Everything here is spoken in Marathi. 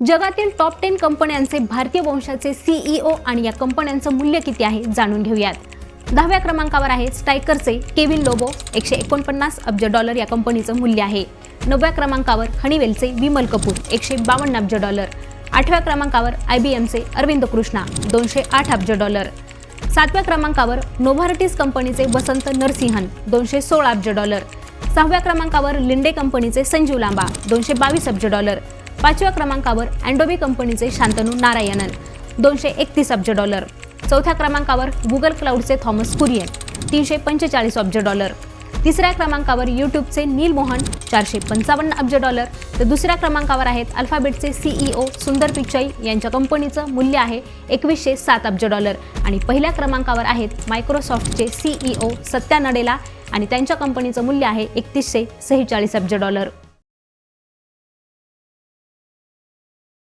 जगातील टॉप 10 कंपन्यांचे भारतीय वंशाचे सीईओ आणि या कंपन्यांचं मूल्य किती आहे जाणून घेऊयात. 10व्या क्रमांकावर आहे स्ट्रायकरचे केविन लोबो, $149 अब्ज या कंपनीचं मूल्य आहे. 9व्या क्रमांकावर हनीवेलचे विमल कपूर, $152 अब्ज. 8व्या क्रमांकावर IBMचे अरविंद कृष्णा, $208 अब्ज. 7व्या क्रमांकावर नोव्हार्टिस कंपनीचे वसंत नरसिंहन, $216 अब्ज. 6व्या क्रमांकावर लिंडे कंपनीचे संजीव लांबा, $222 अब्ज. 5व्या क्रमांकावर अँडोबी कंपनीचे शांतनू नारायणन, $231 अब्ज. 4थ्या क्रमांकावर गुगल क्लाउडचे थॉमस कुरियन, $345 अब्ज. 3ऱ्या क्रमांकावर यूट्यूबचे नील मोहन, $455 अब्ज. तर 2ऱ्या क्रमांकावर आहेत अल्फाबेटचे सीईओ सुंदर पिचाई, यांच्या कंपनीचं मूल्य आहे $2107 अब्ज. आणि पहिल्या क्रमांकावर आहेत मायक्रोसॉफ्टचे सीईओ सत्या नडेला आणि त्यांच्या कंपनीचं मूल्य आहे $3146 अब्ज.